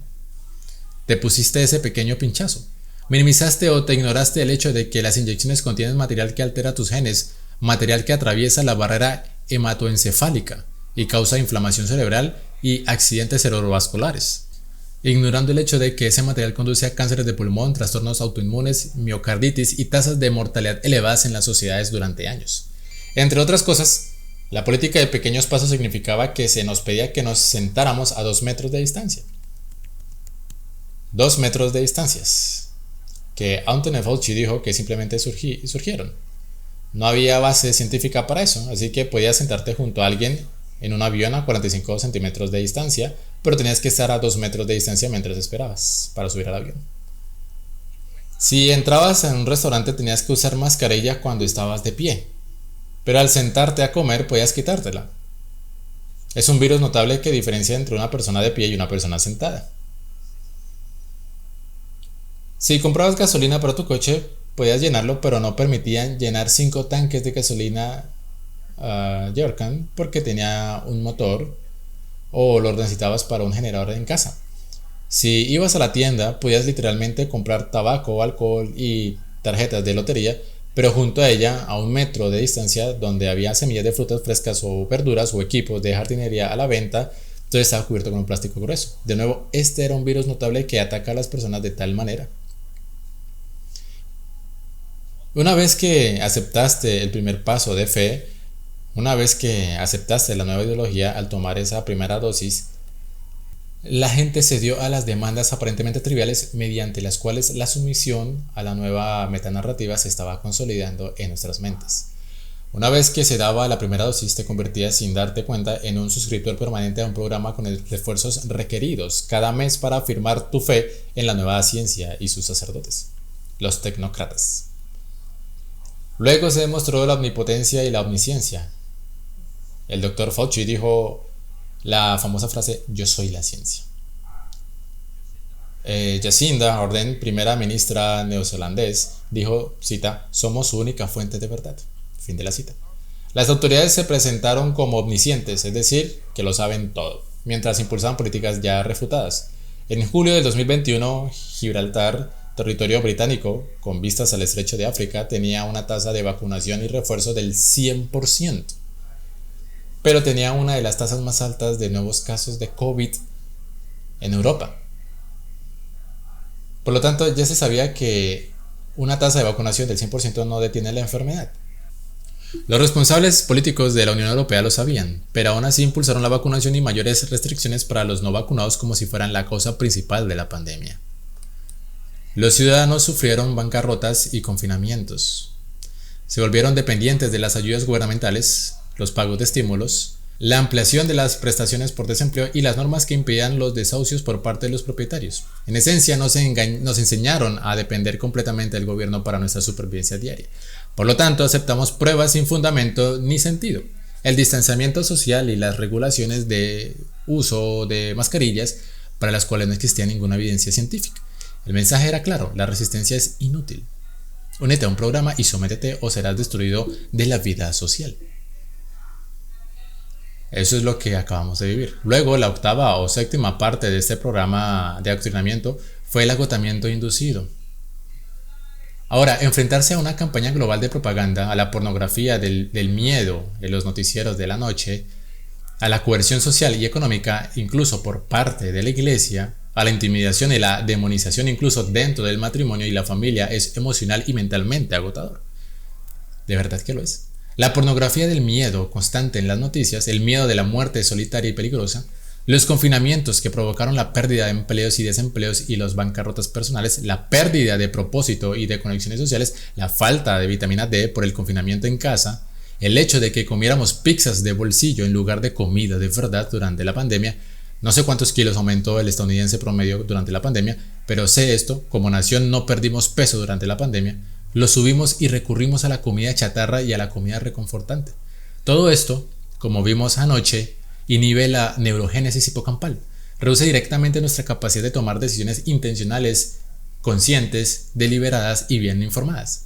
Te pusiste ese pequeño pinchazo. Minimizaste o te ignoraste el hecho de que las inyecciones contienen material que altera tus genes, material que atraviesa la barrera hematoencefálica y causa inflamación cerebral y accidentes cerebrovasculares, ignorando el hecho de que ese material conduce a cánceres de pulmón, trastornos autoinmunes, miocarditis y tasas de mortalidad elevadas en las sociedades durante años. Entre otras cosas, la política de pequeños pasos significaba que se nos pedía que nos sentáramos a 2 metros de distancia. 2 metros de distancias, que Anthony Fauci dijo que simplemente surgieron. No había base científica para eso, así que podías sentarte junto a alguien en un avión a 45 centímetros de distancia, pero tenías que estar a 2 metros de distancia mientras esperabas para subir al avión. Si entrabas en un restaurante tenías que usar mascarilla cuando estabas de pie, pero al sentarte a comer podías quitártela. Es un virus notable que diferencia entre una persona de pie y una persona sentada. Si comprabas gasolina para tu coche, podías llenarlo, pero no permitían llenar 5 tanques de gasolina Jerrycan porque tenía un motor o lo necesitabas para un generador en casa. Si ibas a la tienda, podías literalmente comprar tabaco, alcohol y tarjetas de lotería, pero junto a ella, a 1 metro de distancia, donde había semillas de frutas frescas o verduras o equipos de jardinería a la venta, todo estaba cubierto con un plástico grueso. De nuevo, este era un virus notable que ataca a las personas de tal manera. Una vez que aceptaste el primer paso de fe, una vez que aceptaste la nueva ideología al tomar esa primera dosis, la gente cedió a las demandas aparentemente triviales mediante las cuales la sumisión a la nueva metanarrativa se estaba consolidando en nuestras mentes. Una vez que se daba la primera dosis, te convertías sin darte cuenta en un suscriptor permanente a un programa con los esfuerzos requeridos cada mes para afirmar tu fe en la nueva ciencia y sus sacerdotes, los tecnócratas. Luego se demostró la omnipotencia y la omnisciencia. El Dr. Fauci dijo la famosa frase: yo soy la ciencia. Jacinda Ardern, primera ministra neozelandés, dijo, cita, somos su única fuente de verdad. Fin de la cita. Las autoridades se presentaron como omniscientes, es decir, que lo saben todo, mientras impulsaban políticas ya refutadas. En julio del 2021, Gibraltar, territorio británico, con vistas al estrecho de África, tenía una tasa de vacunación y refuerzo del 100%. Pero tenía una de las tasas más altas de nuevos casos de COVID en Europa. Por lo tanto, ya se sabía que una tasa de vacunación del 100% no detiene la enfermedad. Los responsables políticos de la Unión Europea lo sabían, pero aún así impulsaron la vacunación y mayores restricciones para los no vacunados como si fueran la causa principal de la pandemia. Los ciudadanos sufrieron bancarrotas y confinamientos. Se volvieron dependientes de las ayudas gubernamentales, los pagos de estímulos, la ampliación de las prestaciones por desempleo y las normas que impedían los desahucios por parte de los propietarios. En esencia, nos enseñaron a depender completamente del gobierno para nuestra supervivencia diaria. Por lo tanto, aceptamos pruebas sin fundamento ni sentido. El distanciamiento social y las regulaciones de uso de mascarillas para las cuales no existía ninguna evidencia científica. El mensaje era claro: la resistencia es inútil. Únete a un programa y sométete o serás destruido de la vida social. Eso es lo que acabamos de vivir. Luego, la octava o séptima parte de este programa de adoctrinamiento fue el agotamiento inducido. Ahora, enfrentarse a una campaña global de propaganda, a la pornografía del miedo en los noticieros de la noche, a la coerción social y económica, incluso por parte de la iglesia, a la intimidación y la demonización incluso dentro del matrimonio y la familia, es emocional y mentalmente agotador. De verdad que lo es. La pornografía del miedo constante en las noticias, el miedo de la muerte solitaria y peligrosa, los confinamientos que provocaron la pérdida de empleos y desempleos y las bancarrotas personales, la pérdida de propósito y de conexiones sociales, la falta de vitamina D por el confinamiento en casa, el hecho de que comiéramos pizzas de bolsillo en lugar de comida de verdad durante la pandemia. No sé cuántos kilos aumentó el estadounidense promedio durante la pandemia, pero sé esto: como nación no perdimos peso durante la pandemia, lo subimos y recurrimos a la comida chatarra y a la comida reconfortante. Todo esto, como vimos anoche, inhibe la neurogénesis hipocampal, reduce directamente nuestra capacidad de tomar decisiones intencionales, conscientes, deliberadas y bien informadas.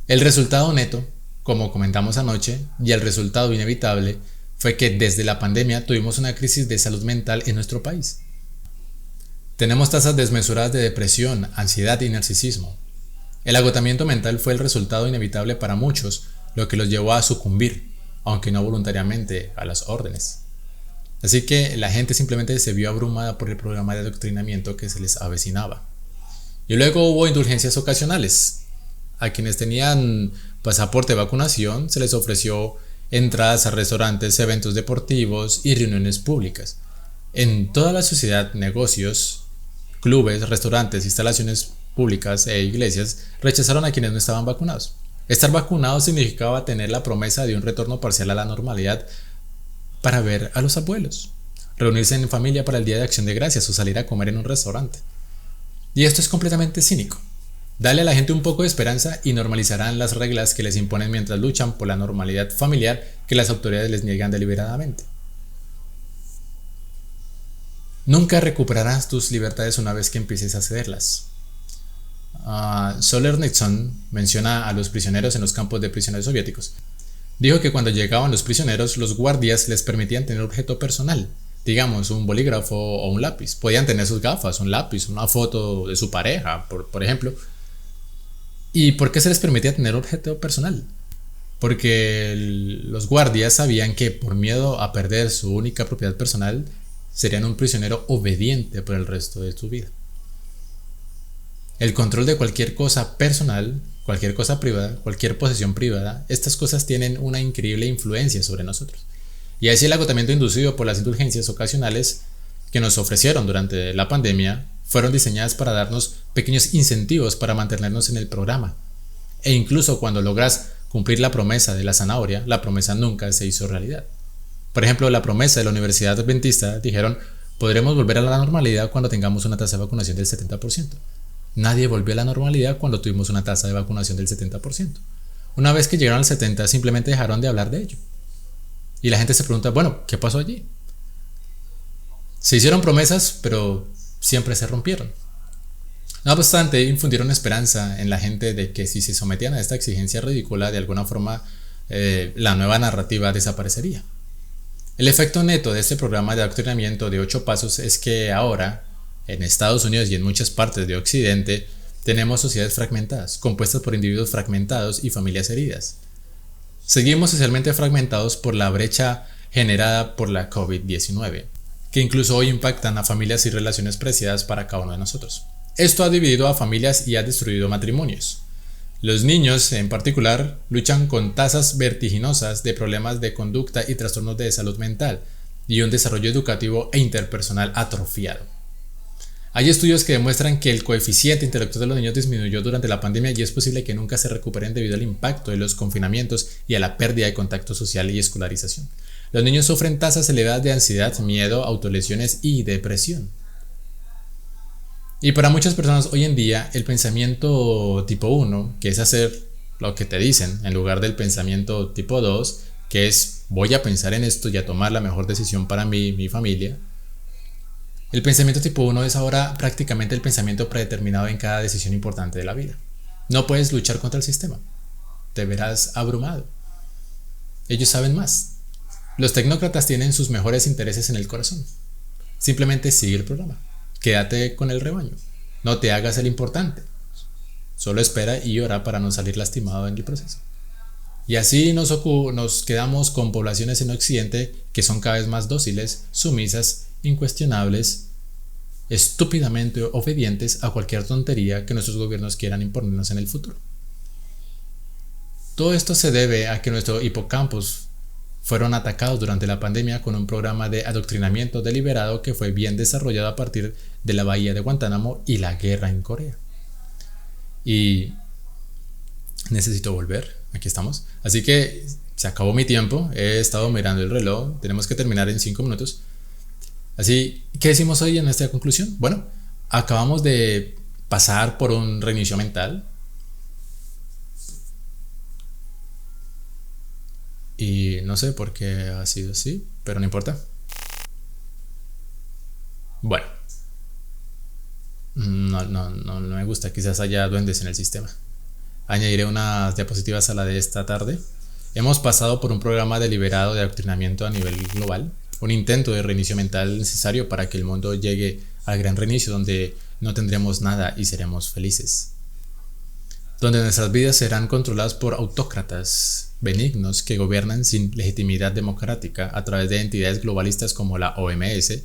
El resultado neto, como comentamos anoche, y el resultado inevitable, fue que desde la pandemia tuvimos una crisis de salud mental en nuestro país. Tenemos tasas desmesuradas de depresión, ansiedad y narcisismo. El agotamiento mental fue el resultado inevitable para muchos, lo que los llevó a sucumbir, aunque no voluntariamente, a las órdenes. Así que la gente simplemente se vio abrumada por el programa de adoctrinamiento que se les avecinaba. Y luego hubo indulgencias ocasionales. A quienes tenían pasaporte de vacunación se les ofreció entradas a restaurantes, eventos deportivos y reuniones públicas. En toda la sociedad, negocios Clubes, restaurantes, instalaciones públicas e iglesias rechazaron a quienes no estaban vacunados. Estar vacunado significaba tener la promesa de un retorno parcial a la normalidad para ver a los abuelos, reunirse en familia para el Día de Acción de Gracias o salir a comer en un restaurante. Y esto es completamente cínico. Dale a la gente un poco de esperanza y normalizarán las reglas que les imponen mientras luchan por la normalidad familiar que las autoridades les niegan deliberadamente. Nunca recuperarás tus libertades una vez que empieces a cederlas. Solzhenitsyn menciona a los prisioneros en los campos de prisioneros soviéticos. Dijo que cuando llegaban los prisioneros, los guardias les permitían tener objeto personal, digamos un bolígrafo o un lápiz. Podían tener sus gafas, un lápiz, una foto de su pareja, por ejemplo. ¿Y por qué se les permitía tener objeto personal? Porque los guardias sabían que por miedo a perder su única propiedad personal, serían un prisionero obediente por el resto de su vida. El control de cualquier cosa personal, cualquier cosa privada, cualquier posesión privada, estas cosas tienen una increíble influencia sobre nosotros. Y así el agotamiento inducido por las indulgencias ocasionales que nos ofrecieron durante la pandemia fueron diseñadas para darnos pequeños incentivos para mantenernos en el programa. E incluso cuando logras cumplir la promesa de la zanahoria, la promesa nunca se hizo realidad. Por ejemplo, la promesa de la Universidad Adventista dijeron: podremos volver a la normalidad cuando tengamos una tasa de vacunación del 70%. Nadie volvió a la normalidad cuando tuvimos una tasa de vacunación del 70%. Una vez que llegaron al 70%, simplemente dejaron de hablar de ello. Y la gente se pregunta, bueno, ¿qué pasó allí? Se hicieron promesas, pero siempre se rompieron. No obstante, infundieron esperanza en la gente de que si se sometían a esta exigencia ridícula, de alguna forma la nueva narrativa desaparecería. El efecto neto de este programa de adoctrinamiento de 8 pasos es que ahora, en Estados Unidos y en muchas partes de Occidente, tenemos sociedades fragmentadas, compuestas por individuos fragmentados y familias heridas. Seguimos socialmente fragmentados por la brecha generada por la COVID-19, que incluso hoy impactan a familias y relaciones preciadas para cada uno de nosotros. Esto ha dividido a familias y ha destruido matrimonios. Los niños, en particular, luchan con tasas vertiginosas de problemas de conducta y trastornos de salud mental y un desarrollo educativo e interpersonal atrofiado. Hay estudios que demuestran que el coeficiente intelectual de los niños disminuyó durante la pandemia y es posible que nunca se recuperen debido al impacto de los confinamientos y a la pérdida de contacto social y escolarización. Los niños sufren tasas elevadas de ansiedad, miedo, autolesiones y depresión. Y para muchas personas hoy en día, el pensamiento tipo 1, que es hacer lo que te dicen, en lugar del pensamiento tipo 2, que es voy a pensar en esto y a tomar la mejor decisión para mí, mi familia. El pensamiento tipo 1 es ahora prácticamente el pensamiento predeterminado en cada decisión importante de la vida. No puedes luchar contra el sistema. Te verás abrumado. Ellos saben más. Los tecnócratas tienen sus mejores intereses en el corazón. Simplemente sigue el programa. Quédate con el rebaño. No te hagas el importante. Solo espera y ora para no salir lastimado en el proceso. Y así nos quedamos con poblaciones en Occidente que son cada vez más dóciles, sumisas, incuestionables, estúpidamente obedientes a cualquier tontería que nuestros gobiernos quieran imponernos en el futuro. Todo esto se debe a que nuestros hipocampos fueron atacados durante la pandemia con un programa de adoctrinamiento deliberado que fue bien desarrollado a partir de la bahía de Guantánamo y la guerra en Corea. Y necesito volver, aquí estamos. Así que se acabó mi tiempo, he estado mirando el reloj, tenemos que terminar en 5 minutos. Así, ¿qué decimos hoy en esta conclusión? Bueno, acabamos de pasar por un reinicio mental. Y no sé por qué ha sido así, pero no importa. Bueno, no me gusta, quizás haya duendes en el sistema. Añadiré unas diapositivas a la de esta tarde. Hemos pasado por un programa deliberado de adoctrinamiento a nivel global, un intento de reinicio mental necesario para que el mundo llegue al gran reinicio donde no tendremos nada y seremos felices. Donde nuestras vidas serán controladas por autócratas benignos que gobiernan sin legitimidad democrática a través de entidades globalistas como la OMS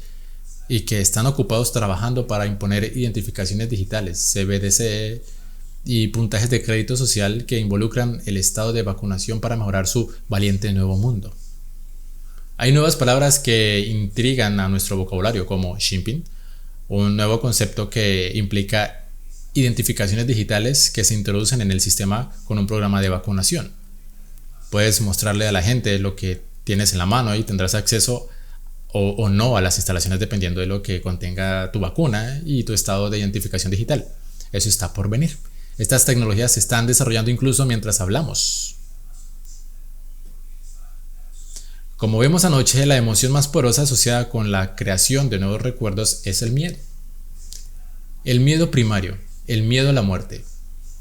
y que están ocupados trabajando para imponer identificaciones digitales, CBDC y puntajes de crédito social que involucran el estado de vacunación para mejorar su valiente nuevo mundo. Hay nuevas palabras que intrigan a nuestro vocabulario como shipping, un nuevo concepto que implica identificaciones digitales que se introducen en el sistema con un programa de vacunación. Puedes mostrarle a la gente lo que tienes en la mano y tendrás acceso o no a las instalaciones dependiendo de lo que contenga tu vacuna y tu estado de identificación digital. Eso está por venir. Estas tecnologías se están desarrollando incluso mientras hablamos. Como vimos anoche, la emoción más poderosa asociada con la creación de nuevos recuerdos es el miedo. El miedo primario, el miedo a la muerte,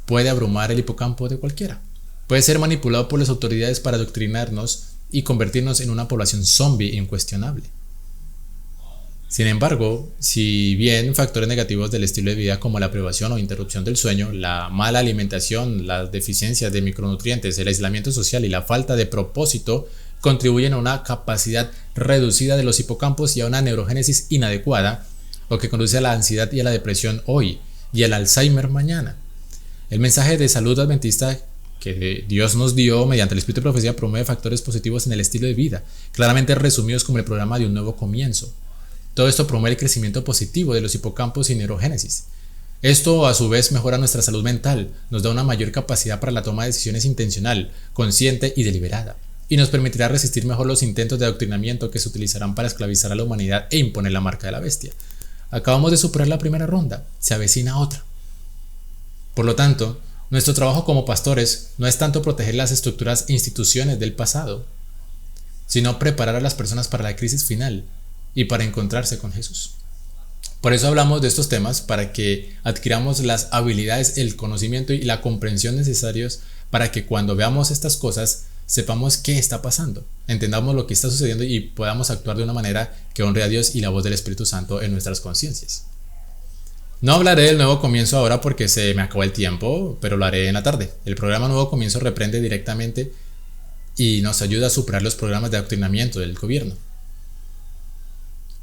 puede abrumar el hipocampo de cualquiera. Puede ser manipulado por las autoridades para adoctrinarnos y convertirnos en una población zombie incuestionable. Sin embargo, si bien factores negativos del estilo de vida como la privación o interrupción del sueño, la mala alimentación, las deficiencias de micronutrientes, el aislamiento social y la falta de propósito contribuyen a una capacidad reducida de los hipocampos y a una neurogénesis inadecuada, lo que conduce a la ansiedad y a la depresión hoy y al Alzheimer mañana. El mensaje de salud adventista que Dios nos dio mediante el Espíritu de Profecía promueve factores positivos en el estilo de vida, claramente resumidos como el programa de un nuevo comienzo. Todo esto promueve el crecimiento positivo de los hipocampos y neurogénesis. Esto a su vez mejora nuestra salud mental, nos da una mayor capacidad para la toma de decisiones intencional, consciente y deliberada, y nos permitirá resistir mejor los intentos de adoctrinamiento que se utilizarán para esclavizar a la humanidad e imponer la marca de la bestia. Acabamos de superar la primera ronda, se avecina otra. Por lo tanto, nuestro trabajo como pastores no es tanto proteger las estructuras e instituciones del pasado, sino preparar a las personas para la crisis final y para encontrarse con Jesús. Por eso hablamos de estos temas, para que adquiramos las habilidades, el conocimiento y la comprensión necesarios para que cuando veamos estas cosas sepamos qué está pasando, entendamos lo que está sucediendo y podamos actuar de una manera que honre a Dios y la voz del Espíritu Santo en nuestras conciencias. No hablaré del nuevo comienzo ahora porque se me acabó el tiempo, pero lo haré en la tarde. El programa Nuevo Comienzo reprende directamente y nos ayuda a superar los programas de adoctrinamiento del gobierno.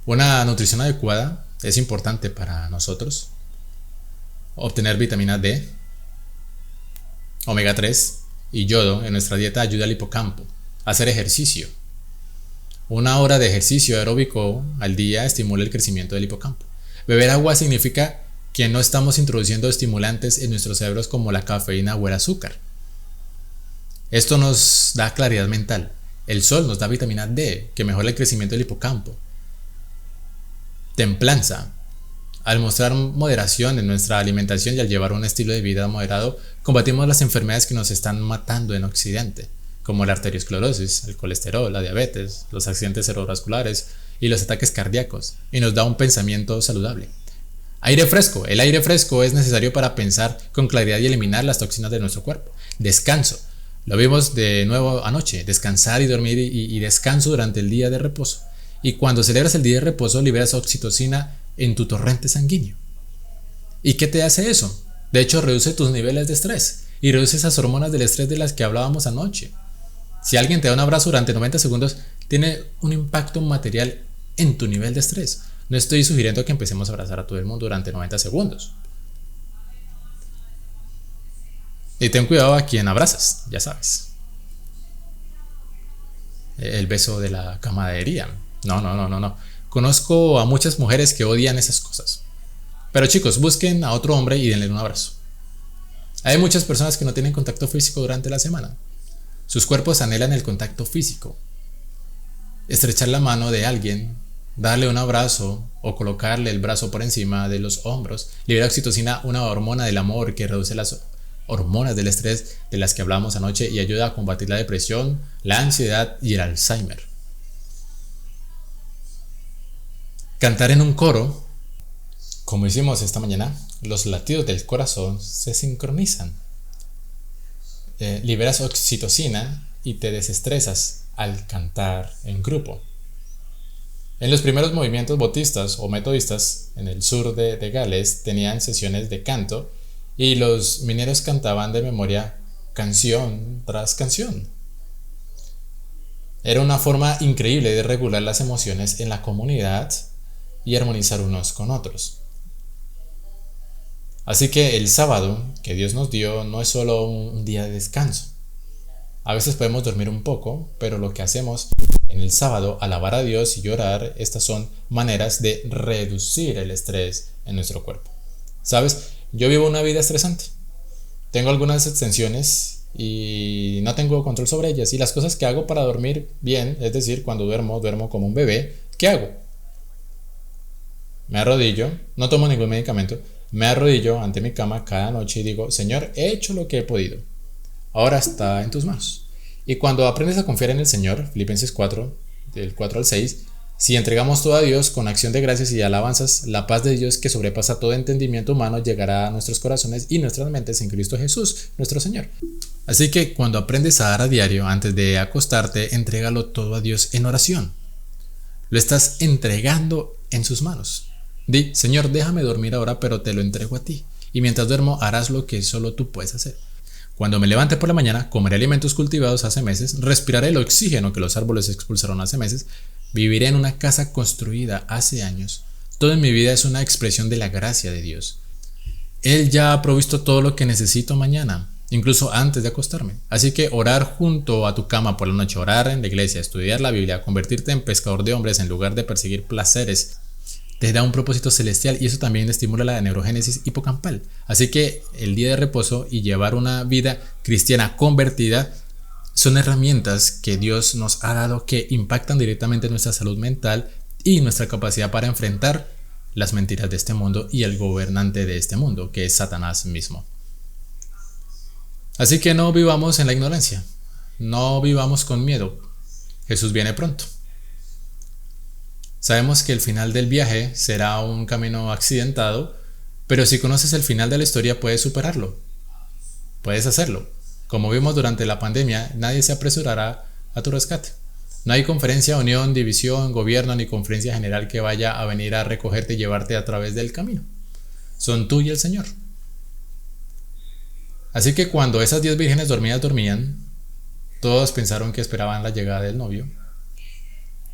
Una nutrición adecuada es importante para nosotros. Obtener vitamina D, omega 3 y yodo en nuestra dieta ayuda al hipocampo. Hacer ejercicio. 1 hora de ejercicio aeróbico al día estimula el crecimiento del hipocampo. Beber agua significa que no estamos introduciendo estimulantes en nuestros cerebros como la cafeína o el azúcar. Esto nos da claridad mental. El sol nos da vitamina D, que mejora el crecimiento del hipocampo. Templanza. Al mostrar moderación en nuestra alimentación y al llevar un estilo de vida moderado, combatimos las enfermedades que nos están matando en Occidente, como la arteriosclerosis, el colesterol, la diabetes, los accidentes cerebrovasculares y los ataques cardíacos, y nos da un pensamiento saludable. Aire fresco. El aire fresco es necesario para pensar con claridad y eliminar las toxinas de nuestro cuerpo. Descanso. Lo vimos de nuevo anoche. Descansar y dormir y descanso durante el día de reposo. Y cuando celebras el día de reposo, liberas oxitocina en tu torrente sanguíneo. ¿Y qué te hace eso? De hecho, reduce tus niveles de estrés y reduce esas hormonas del estrés de las que hablábamos anoche. Si alguien te da un abrazo durante 90 segundos, tiene un impacto material en tu nivel de estrés. No estoy sugiriendo que empecemos a abrazar a todo el mundo durante 90 segundos. Y ten cuidado a quien abrazas, ya sabes. El beso de la camaradería. No. Conozco a muchas mujeres que odian esas cosas. Pero chicos, busquen a otro hombre y denle un abrazo. Hay muchas personas que no tienen contacto físico durante la semana. Sus cuerpos anhelan el contacto físico. Estrechar la mano de alguien, darle un abrazo o colocarle el brazo por encima de los hombros libera oxitocina, una hormona del amor que reduce las hormonas del estrés de las que hablamos anoche y ayuda a combatir la depresión, la ansiedad y el Alzheimer. Cantar en un coro, como hicimos esta mañana, los latidos del corazón se sincronizan. Liberas oxitocina y te desestresas al cantar en grupo. En los primeros movimientos bautistas o metodistas en el sur de Gales tenían sesiones de canto y los mineros cantaban de memoria canción tras canción. Era una forma increíble de regular las emociones en la comunidad y armonizar unos con otros. Así que el sábado que Dios nos dio no es solo un día de descanso. A veces podemos dormir un poco, pero lo que hacemos en el sábado, alabar a Dios y llorar, estas son maneras de reducir el estrés en nuestro cuerpo. ¿Sabes? Yo vivo una vida estresante. Tengo algunas extensiones y no tengo control sobre ellas. Y las cosas que hago para dormir bien, es decir, cuando duermo como un bebé, ¿qué hago? Me arrodillo, no tomo ningún medicamento, me arrodillo ante mi cama cada noche y digo, Señor, he hecho lo que he podido. Ahora está en tus manos. Y cuando aprendes a confiar en el Señor, Filipenses 4, del 4 al 6, si entregamos todo a Dios con acción de gracias y alabanzas, la paz de Dios que sobrepasa todo entendimiento humano llegará a nuestros corazones y nuestras mentes en Cristo Jesús, nuestro Señor. Así que cuando aprendes a dar a diario, antes de acostarte, entrégalo todo a Dios en oración. Lo estás entregando en sus manos. Di, Señor, déjame dormir ahora, pero te lo entrego a ti. Y mientras duermo, harás lo que solo tú puedes hacer. Cuando me levante por la mañana, comeré alimentos cultivados hace meses, respiraré el oxígeno que los árboles expulsaron hace meses, viviré en una casa construida hace años. Todo en mi vida es una expresión de la gracia de Dios. Él ya ha provisto todo lo que necesito mañana, incluso antes de acostarme. Así que orar junto a tu cama por la noche, orar en la iglesia, estudiar la Biblia, convertirte en pescador de hombres en lugar de perseguir placeres, te da un propósito celestial y eso también estimula la neurogénesis hipocampal. Así que el día de reposo y llevar una vida cristiana convertida son herramientas que Dios nos ha dado que impactan directamente nuestra salud mental y nuestra capacidad para enfrentar las mentiras de este mundo y el gobernante de este mundo, que es Satanás mismo. Así que no vivamos en la ignorancia, no vivamos con miedo. Jesús viene pronto. Sabemos que el final del viaje será un camino accidentado, pero si conoces el final de la historia puedes superarlo. Puedes hacerlo. Como vimos durante la pandemia, nadie se apresurará a tu rescate. No hay conferencia, unión, división, gobierno ni conferencia general que vaya a venir a recogerte y llevarte a través del camino. Son tú y el Señor. Así que cuando esas 10 vírgenes dormidas dormían, todos pensaron que esperaban la llegada del novio.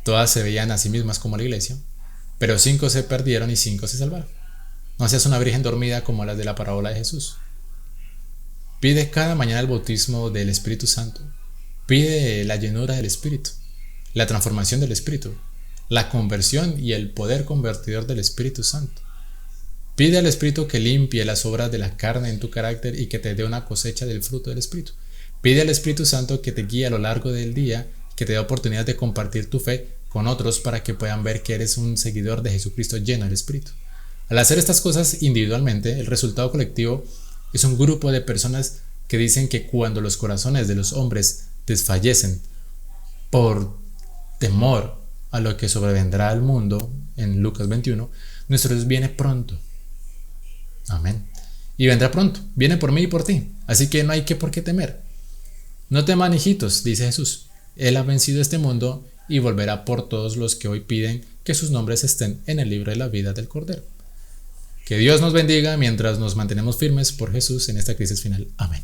Todas se veían a sí mismas como la iglesia, pero 5 se perdieron y 5 se salvaron. No seas una virgen dormida como las de la parábola de Jesús. Pide cada mañana el bautismo del Espíritu Santo. Pide la llenura del Espíritu, la transformación del Espíritu, la conversión y el poder convertidor del Espíritu Santo. Pide al Espíritu que limpie las obras de la carne en tu carácter y que te dé una cosecha del fruto del Espíritu. Pide al Espíritu Santo que te guíe a lo largo del día, que te dé oportunidad de compartir tu fe con otros para que puedan ver que eres un seguidor de Jesucristo lleno del Espíritu. Al hacer estas cosas individualmente, el resultado colectivo es un grupo de personas que dicen que cuando los corazones de los hombres desfallecen por temor a lo que sobrevendrá al mundo, en Lucas 21, nuestro Dios viene pronto. Amén. Y vendrá pronto, viene por mí y por ti, así que no hay por qué temer. No teman, hijitos, dice Jesús. Él ha vencido este mundo y volverá por todos los que hoy piden que sus nombres estén en el libro de la vida del Cordero. Que Dios nos bendiga mientras nos mantenemos firmes por Jesús en esta crisis final. Amén.